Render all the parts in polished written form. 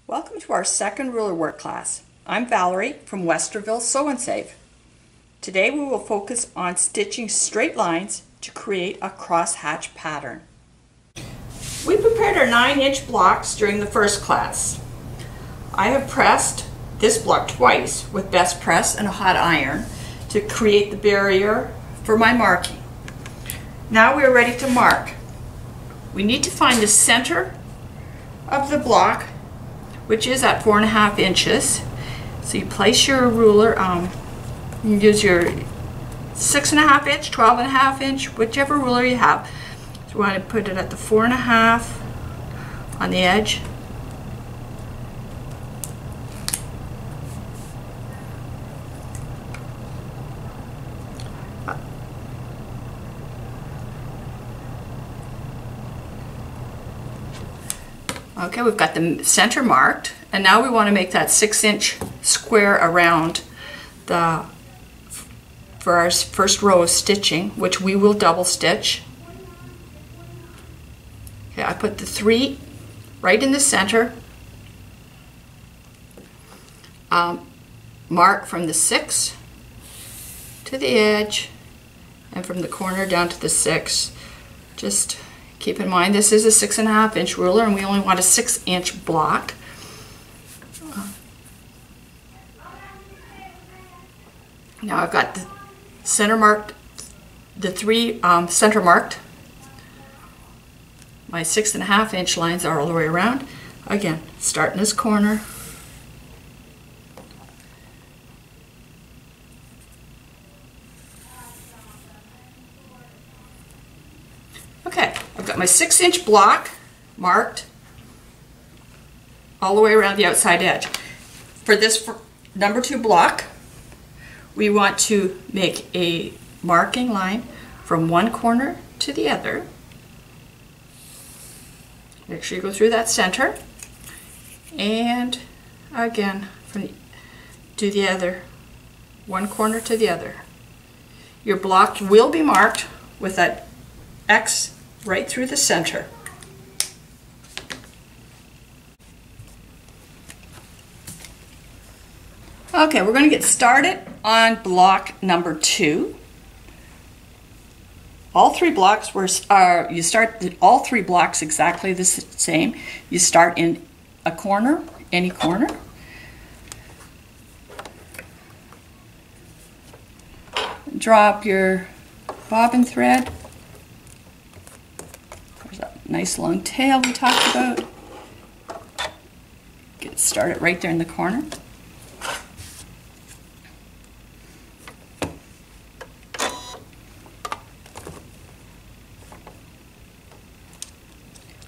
Welcome to our second ruler work class. I'm Valerie from Westerville Sew and Save. Today we will focus on stitching straight lines to create a crosshatch pattern. We prepared our 9-inch blocks during the first class. I have pressed this block twice with best press and a hot iron to create the barrier for my marking. Now we are ready to mark. We need to find the center of the block, which is at 4.5 inches. So you place your ruler, you use your 6.5 inch, 12.5 inch, whichever ruler you have. So we want to put it at the 4.5 on the edge. Okay, we've got the center marked, and now we want to make that 6-inch square around for our first row of stitching, which we will double stitch. Okay, I put the 3 right in the center. Mark from the 6 to the edge, and from the corner down to the 6. Just keep in mind this is a 6.5 inch ruler and we only want a 6-inch block. Now I've got the center marked, the 3 center marked. My 6.5 inch lines are all the way around. Again, start in this corner. Okay, I've got my 6-inch block marked all the way around the outside edge. For this number 2 block, we want to make a marking line from one corner to the other. Make sure you go through that center, and again do the other, one corner to the other. Your block will be marked with that X right through the center. Okay, we're going to get started on block number 2. All 3 blocks you start all 3 blocks exactly the same. You start in a corner, any corner. Drop your bobbin thread. There's that nice long tail we talked about. Get started right there in the corner.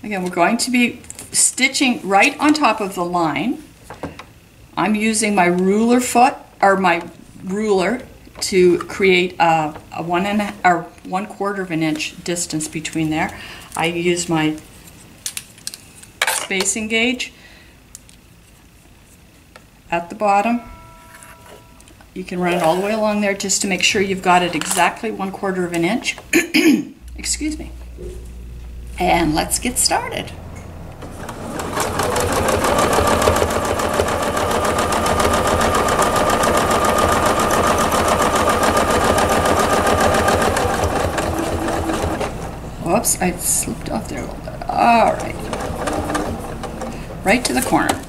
Again, we're going to be stitching right on top of the line. I'm using my ruler foot, or my ruler, to create a 1/4 of an inch distance between there. I use my spacing gauge at the bottom. You can run it all the way along there just to make sure you've got it exactly 1/4 of an inch. Excuse me. And let's get started. Whoops, I slipped off there a little bit. All right. Right to the corner.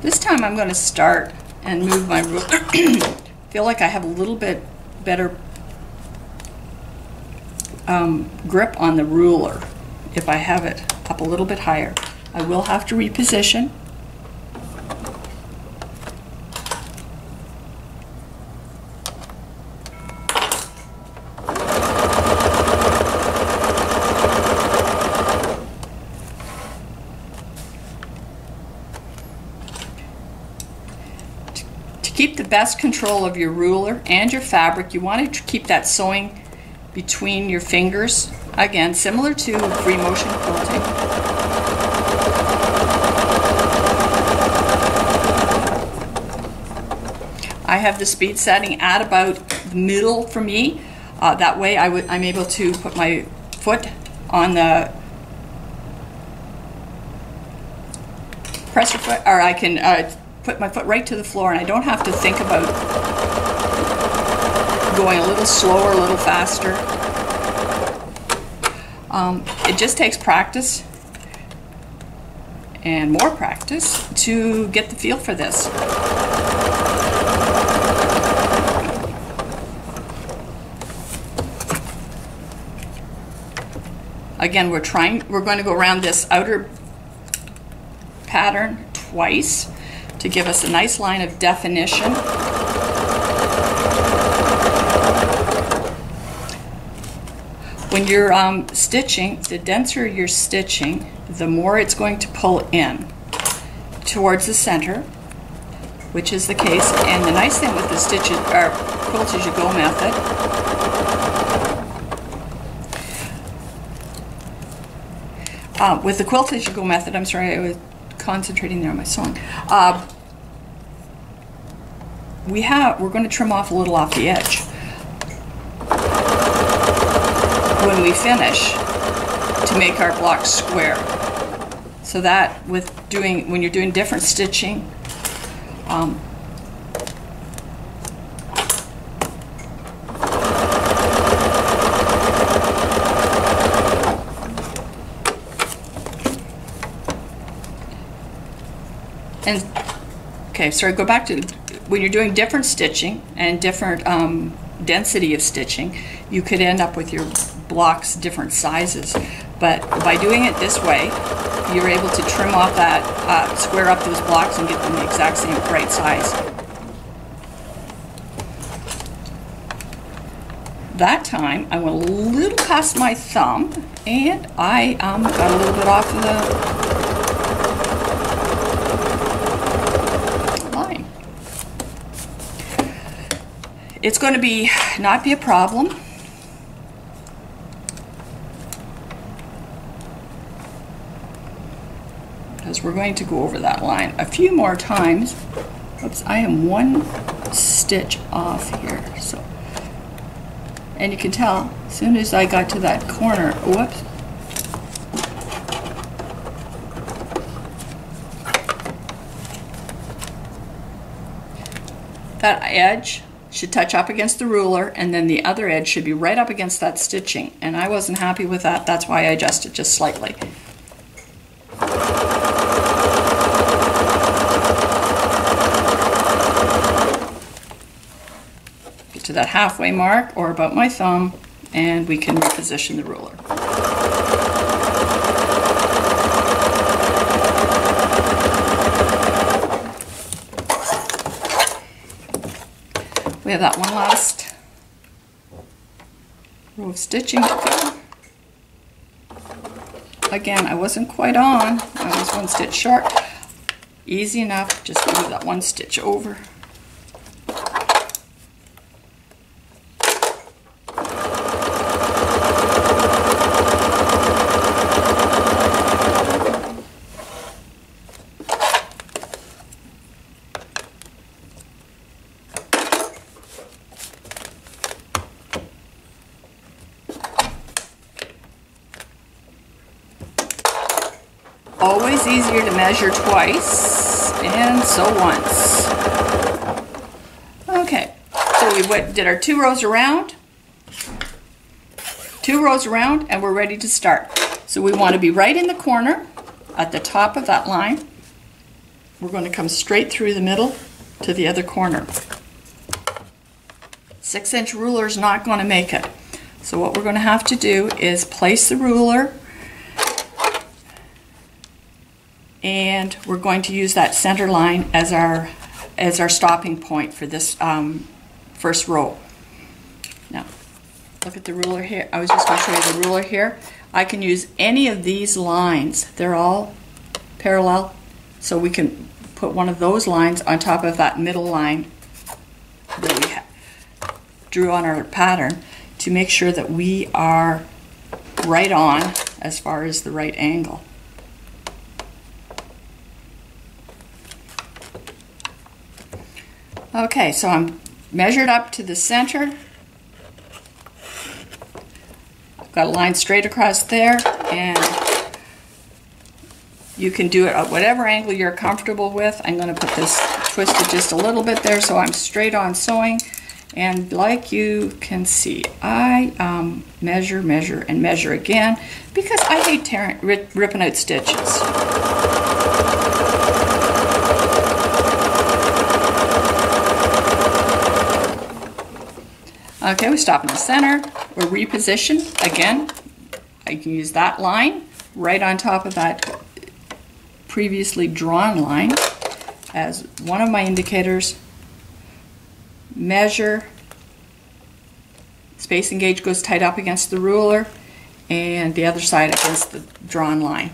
This time I'm going to start and move my ruler. Feel like I have a little bit better grip on the ruler if I have it up a little bit higher. I will have to reposition. Keep the best control of your ruler and your fabric. You want to keep that sewing between your fingers. Again, similar to free motion quilting. I have the speed setting at about the middle for me. That way I'm able to put my foot on the pressure foot, or I can put my foot right to the floor, and I don't have to think about going a little slower, a little faster. It just takes practice and more practice to get the feel for this. Again, we're going to go around this outer pattern twice to give us a nice line of definition. When you're stitching, the denser you're stitching, the more it's going to pull in towards the center, which is the case. And the nice thing with the stitches, or quilt as you go method, with the quilt as you go method, I'm sorry, I was concentrating there on my sewing. We're going to trim off a little off the edge when we finish to make our block square. So that when you're doing different stitching, okay, so I go back to when you're doing different stitching and different density of stitching, you could end up with your blocks different sizes. But by doing it this way, you're able to trim off that, square up those blocks and get them the exact same right size. That time, I went a little past my thumb, and I got a little bit off of the line. It's going to not be a problem. Because we're going to go over that line a few more times. Oops, I am one stitch off here. So, and you can tell, as soon as I got to that corner, whoops. That edge should touch up against the ruler, and then the other edge should be right up against that stitching. And I wasn't happy with that. That's why I adjusted just slightly. Get to that halfway mark, or about my thumb, and we can reposition the ruler. We have that one last row of stitching to go. Again, I wasn't quite on. I was one stitch short. Easy enough, just move that one stitch over. Always easier to measure twice, and so once. Okay, so we did our 2 rows around, 2 rows around, and we're ready to start. So we want to be right in the corner at the top of that line. We're going to come straight through the middle to the other corner. 6-inch ruler is not going to make it. So what we're going to have to do is place the ruler, and we're going to use that center line as our stopping point for this first row. Now, look at the ruler here. I was just going to show you the ruler here. I can use any of these lines. They're all parallel, so we can put one of those lines on top of that middle line that we drew on our pattern to make sure that we are right on as far as the right angle. Okay, so I'm measured up to the center, got a line straight across there, and you can do it at whatever angle you're comfortable with. I'm going to put this twisted just a little bit there so I'm straight on sewing. And like you can see, I measure, measure, and measure again because I hate ripping out stitches. Okay, we stop in the center. We're repositioned. Again, I can use that line right on top of that previously drawn line as one of my indicators. Measure. Spacing gauge goes tight up against the ruler and the other side against the drawn line.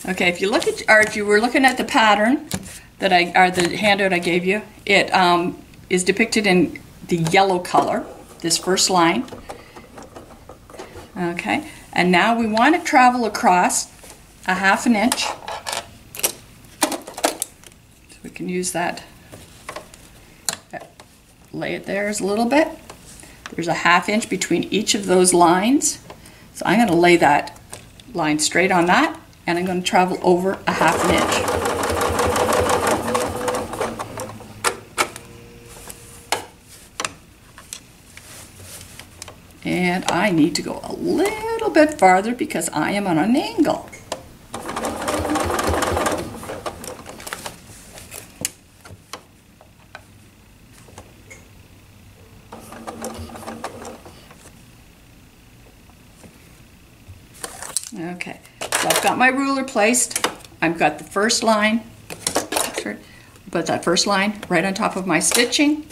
Okay, if you look at, or if you were looking at the pattern that or the handout I gave you, it is depicted in the yellow color, this first line. Okay, and now we want to travel across a 1/2 inch. So we can use that, lay it there a little bit. There's a 1/2 inch between each of those lines. So I'm going to lay that line straight on that, and I'm going to travel over a 1/2 inch. And I need to go a little bit farther because I am on an angle. Okay, so I've got my ruler placed. I've got the first line, put that first line right on top of my stitching.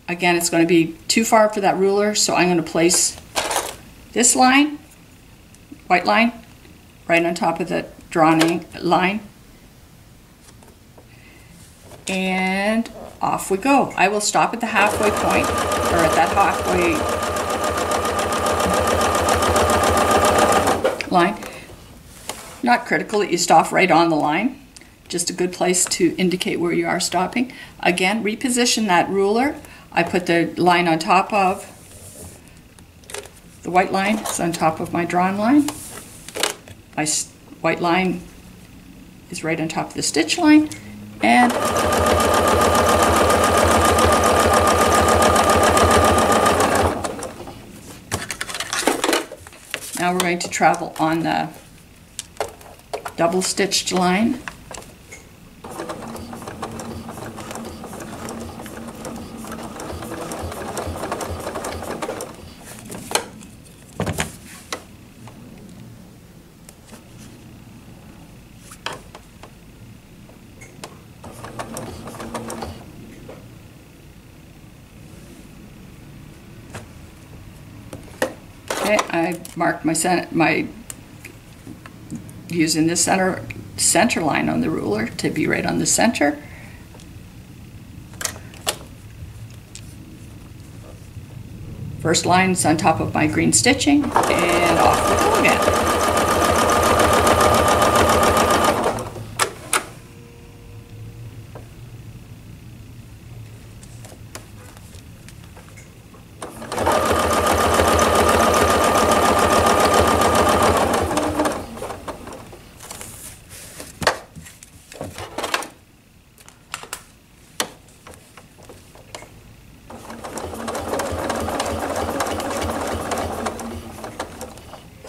Again, it's going to be too far for that ruler, so I'm going to place this line, white line, right on top of the drawn line. And off we go. I will stop at the halfway point, or at that halfway line. Not critical that you stop right on the line, just a good place to indicate where you are stopping. Again, reposition that ruler. I put the line on top of the white line. It's on top of my drawn line. My white line is right on top of the stitch line, and now we're going to travel on the double stitched line. Okay, I marked my using the center line on the ruler to be right on the center. First line's on top of my green stitching, and off we go again.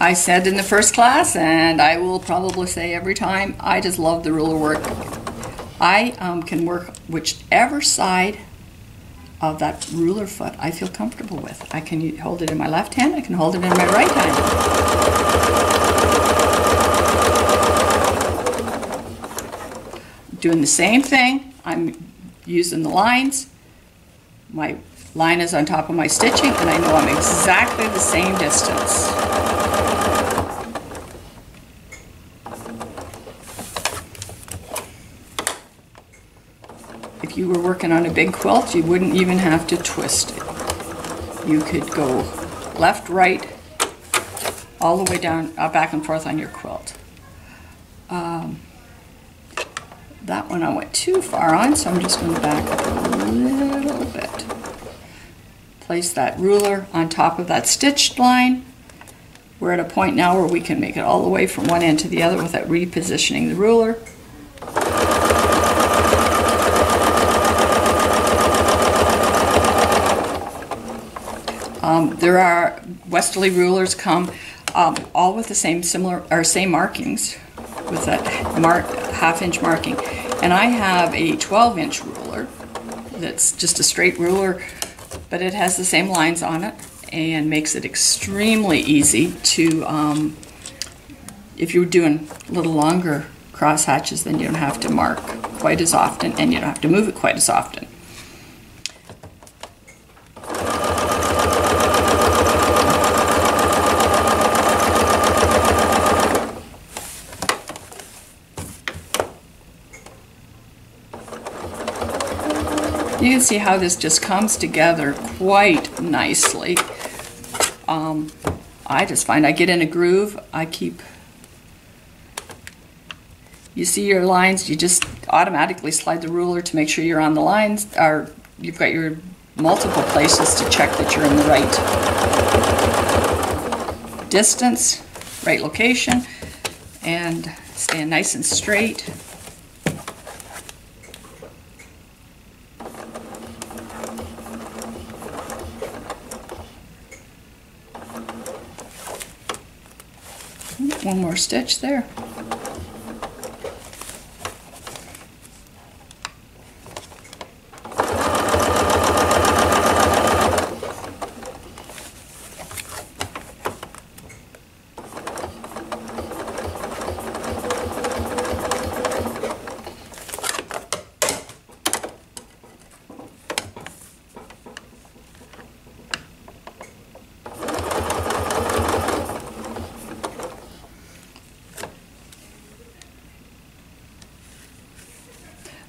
I said in the first class, and I will probably say every time, I just love the ruler work. I can work whichever side of that ruler foot I feel comfortable with. I can hold it in my left hand, I can hold it in my right hand. Doing the same thing, I'm using the lines. My line is on top of my stitching, and I know I'm exactly the same distance. If you were working on a big quilt, you wouldn't even have to twist it. You could go left, right, all the way down, back and forth on your quilt. That one I went too far on, so I'm just going to back up a little bit. Place that ruler on top of that stitched line. We're at a point now where we can make it all the way from one end to the other without repositioning the ruler. There are Westerly rulers come all with the same markings with that half-inch marking, and I have a 12-inch ruler that's just a straight ruler, but it has the same lines on it and makes it extremely easy to, if you're doing a little longer cross hatches, then you don't have to mark quite as often and you don't have to move it quite as often. You can see how this just comes together quite nicely. I just find I get in a groove. You see your lines, you just automatically slide the ruler to make sure you're on the lines, or you've got your multiple places to check that you're in the right distance, right location, and stand nice and straight. One more stitch there.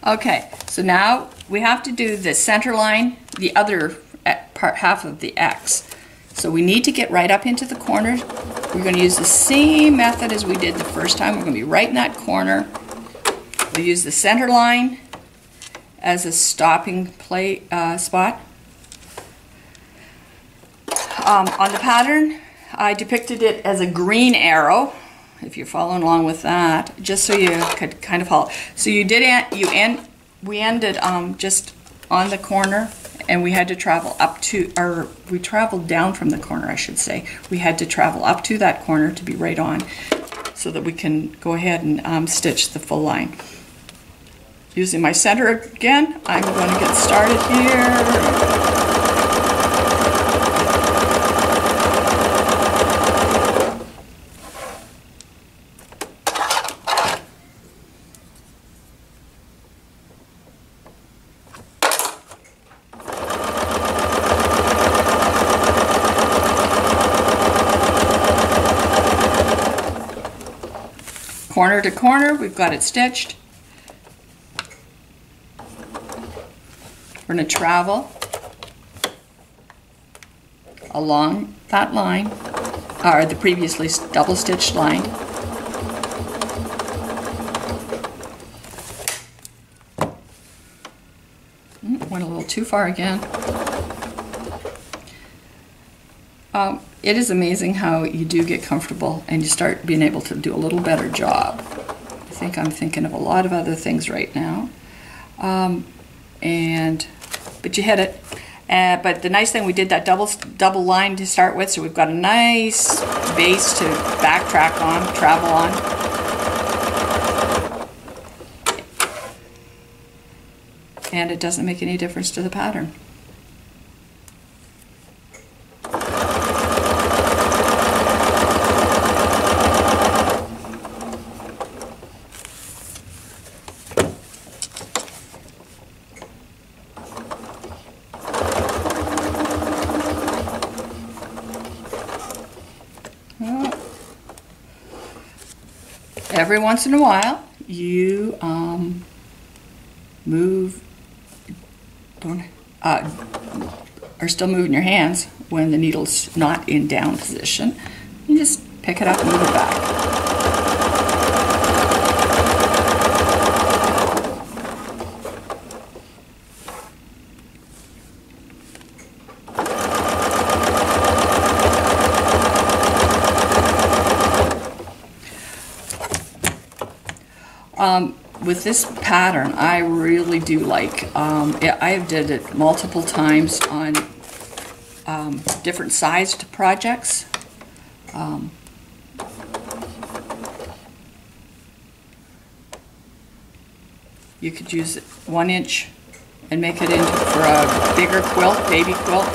Okay, so now we have to do the center line, the other half of the X. So we need to get right up into the corner. We're going to use the same method as we did the first time. We're going to be right in that corner. We'll use the center line as a stopping spot. On the pattern, I depicted it as a green arrow, if you're following along with that, just so you could kind of follow. So we ended just on the corner, and we had to travel up to, or we traveled down from the corner, I should say. We had to travel up to that corner to be right on, so that we can go ahead and stitch the full line. Using my center again, I'm going to get started here. Corner to corner, we've got it stitched. We're going to travel along that line, or the previously double stitched line. Went a little too far again. It is amazing how you do get comfortable and you start being able to do a little better job. I think I'm thinking of a lot of other things right now. But you hit it. But the nice thing, we did that double line to start with, so we've got a nice base to backtrack on, travel on. And it doesn't make any difference to the pattern. Every once in a while, you are still moving your hands when the needle's not in down position. You just pick it up and move it back. With this pattern, I really do like. I did it multiple times on different sized projects. You could use 1 inch and make it into for a bigger quilt, baby quilt.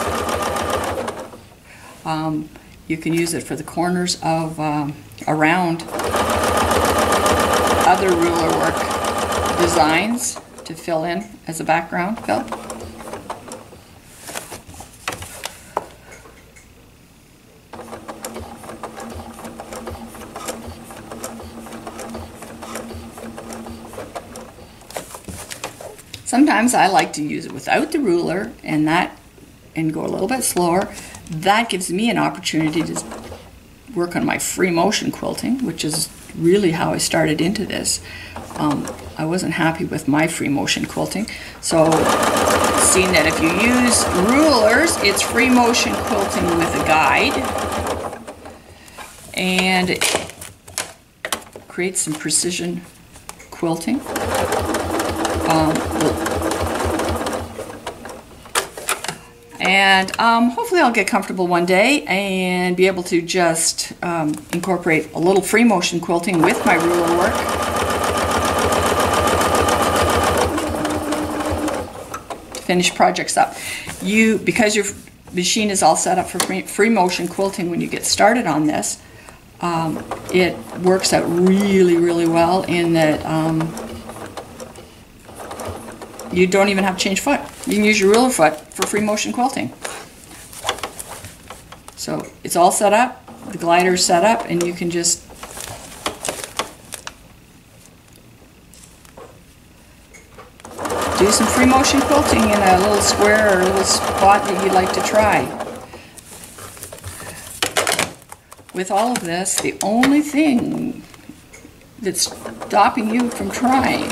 You can use it for the corners of around other ruler work designs to fill in as a background fill. Sometimes I like to use it without the ruler and go a little bit slower. That gives me an opportunity to work on my free motion quilting, which is really how I started into this. I wasn't happy with my free motion quilting, so seeing that if you use rulers, it's free motion quilting with a guide, and it creates some precision quilting. Hopefully I'll get comfortable one day and be able to just incorporate a little free motion quilting with my ruler work. To finish projects up. Because your machine is all set up for free motion quilting when you get started on this, it works out really, really well in that you don't even have to change foot. You can use your ruler foot for free motion quilting. So it's all set up, the glider is set up, and you can just do some free motion quilting in a little square or a little spot that you'd like to try. With all of this, the only thing that's stopping you from trying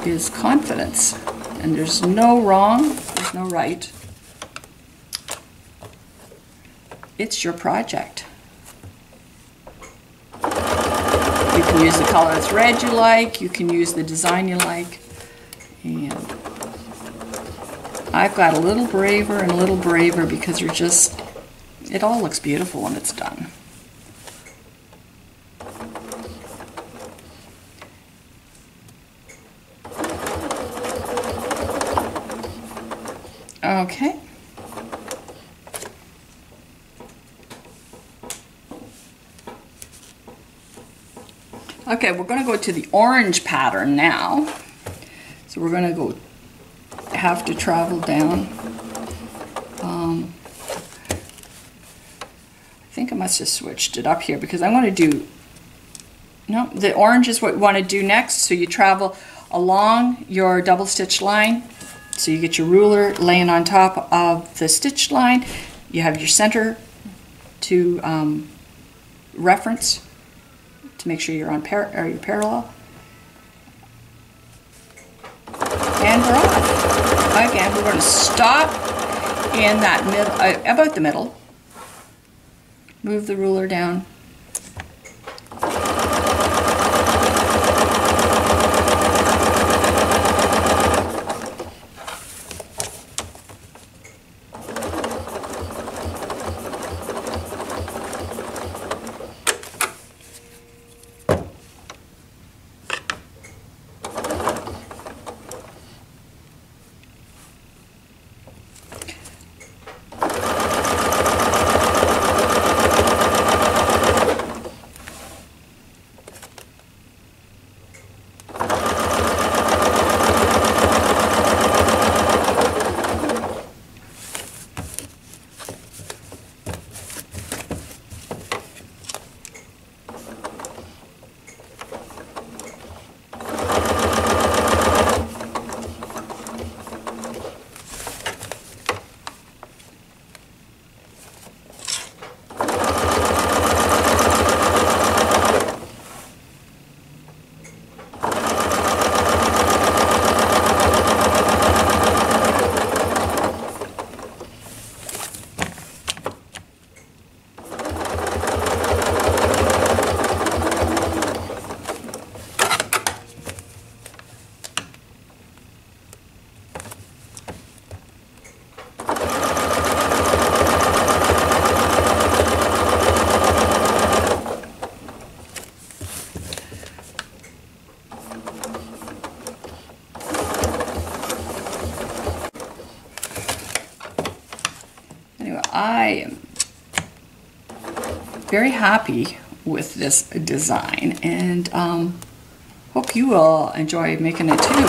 is confidence. And there's no wrong, there's no right. It's your project. You can use the color of thread you like, you can use the design you like, and I've got a little braver and a little braver because it all looks beautiful when it's done. Okay. Okay, we're going to go to the orange pattern now. So we're going to have to travel down. I think I must have switched it up here because I want to do, no, the orange is what we want to do next. So you travel along your double stitch line. So you get your ruler laying on top of the stitch line. You have your center to reference to make sure you're on you're parallel. And we're off. Again, we're going to stop in that middle, about the middle. Move the ruler down. very happy with this design, and hope you will enjoy making it too.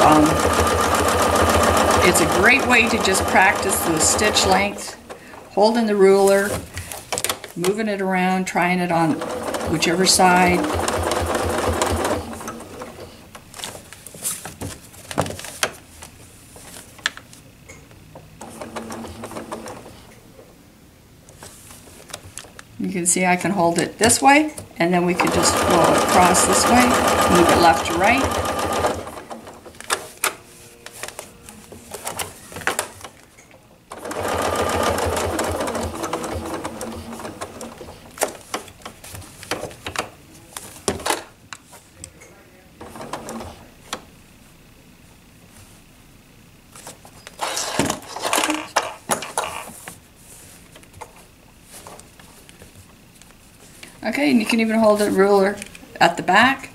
It's a great way to just practice the stitch length, holding the ruler, moving it around, trying it on whichever side. You can see I can hold it this way, and then we could just go across this way, move it left to right. Okay, and you can even hold the ruler at the back.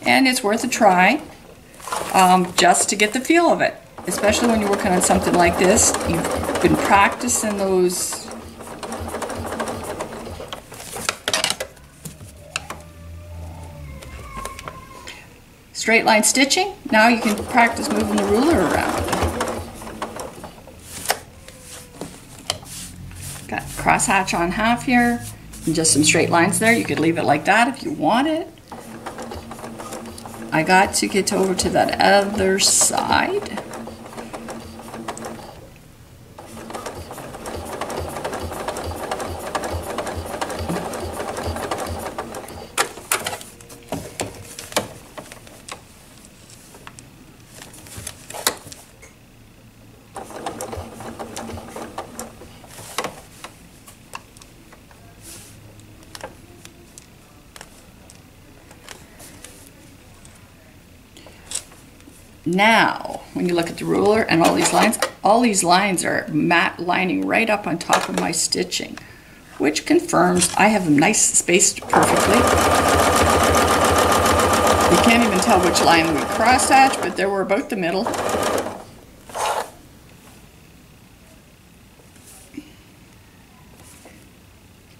And it's worth a try, just to get the feel of it. Especially when you're working on something like this. You've been practicing those straight line stitching. Now you can practice moving the ruler around. Got crosshatch on half here, and just some straight lines there. You could leave it like that if you want it. I got to get over to that other side. Now, when you look at the ruler and all these lines are matte lining right up on top of my stitching, which confirms I have them nice spaced perfectly. You can't even tell which line we crosshatch, but they were about the middle.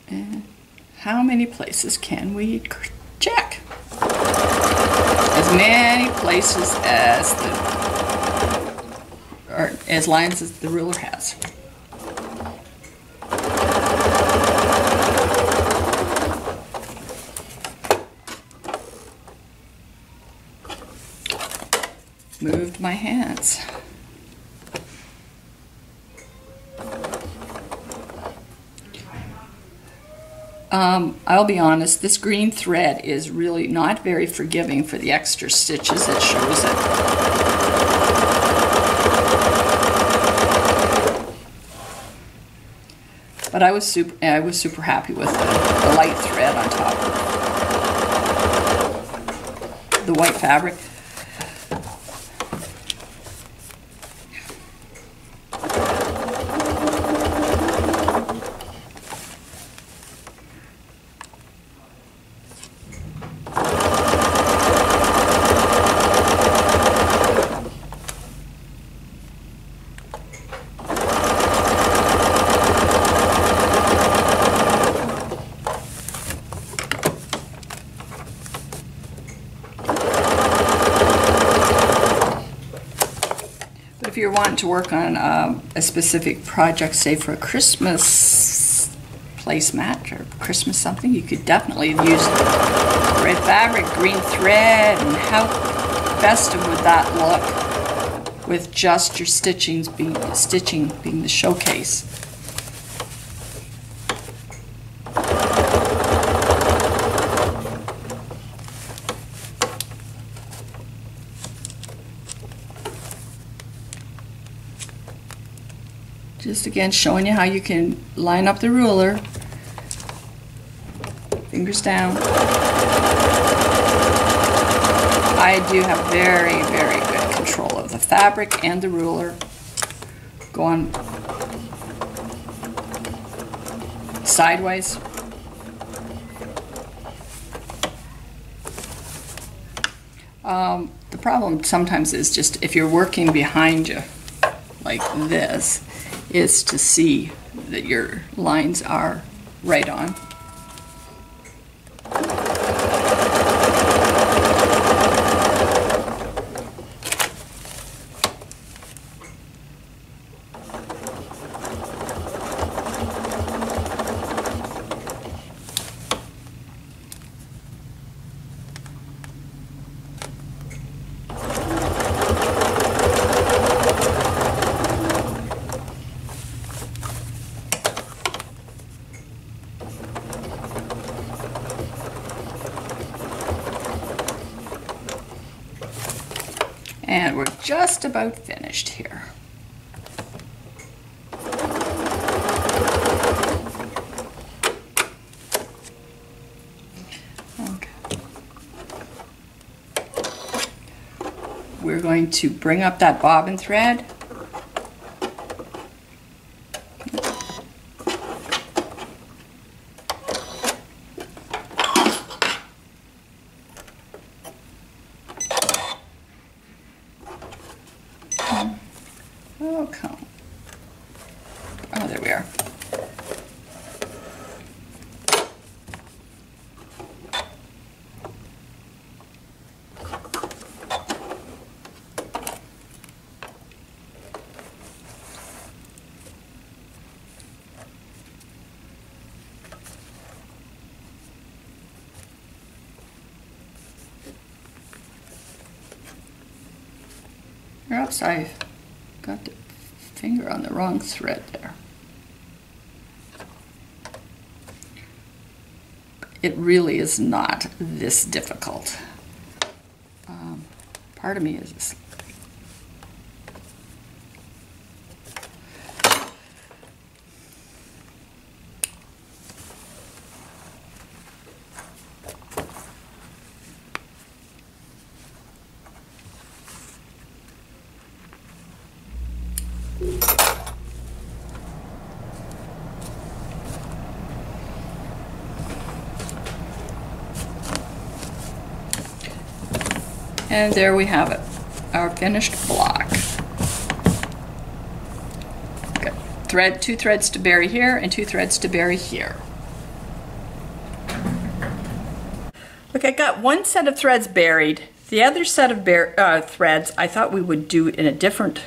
And how many places can we check? As many places as as lines as the ruler has. Moved my hands. I'll be honest, this green thread is really not very forgiving for the extra stitches it shows it. But I was super happy with the light thread on top of the white fabric. If you're wanting to work on a specific project, say for a Christmas placemat or Christmas something, you could definitely use red fabric, green thread, and how festive would that look with just your stitching being the showcase. Just again showing you how you can line up the ruler, fingers down. I do have very, very good control of the fabric and the ruler. Go on sideways. The problem sometimes is just if you're working behind you like this, is to see that your lines are right on. And we're just about finished here. Okay. We're going to bring up that bobbin thread. Oh, come. Oh, there we are. Oops, I got the finger on the wrong thread there. It really is not this difficult. Part of me is asleep. And there we have it, our finished block. Got two threads to bury here and 2 threads to bury here. Okay, I got one set of threads buried. The other set of threads I thought we would do in a different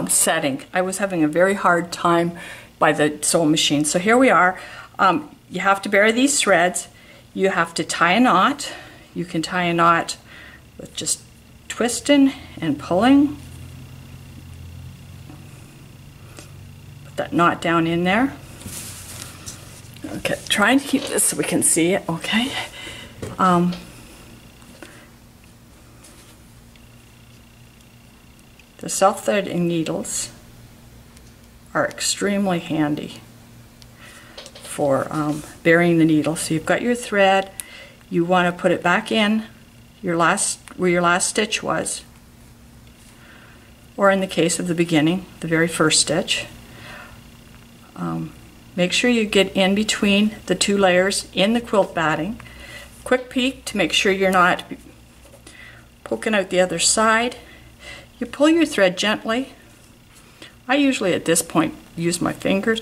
setting. I was having a very hard time by the sewing machine. So here we are. You have to bury these threads. You have to tie a knot. You can tie a knot with just twisting and pulling. Put that knot down in there. Okay, trying to keep this so we can see it, okay? The self-threading needles are extremely handy for burying the needle. So you've got your thread, you want to put it back in where your last stitch was, or in the case of the beginning, the very first stitch. Make sure you get in between the 2 layers in the quilt batting. Quick peek to make sure you're not poking out the other side. You pull your thread gently. I usually at this point use my fingers.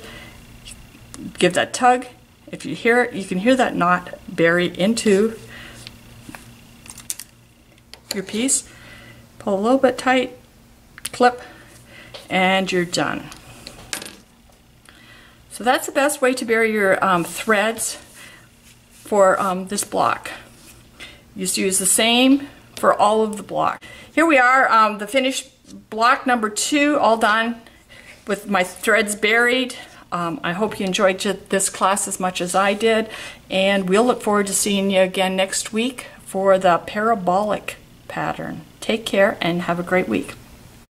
Give that tug. If you hear it, you can hear that knot bury into your piece. Pull a little bit tight, clip, and you're done. So that's the best way to bury your threads for this block. You just use the same for all of the block. Here we are, the finished block number 2, all done with my threads buried. I hope you enjoyed this class as much as I did, and we'll look forward to seeing you again next week for the parabolic pattern. Take care and have a great week.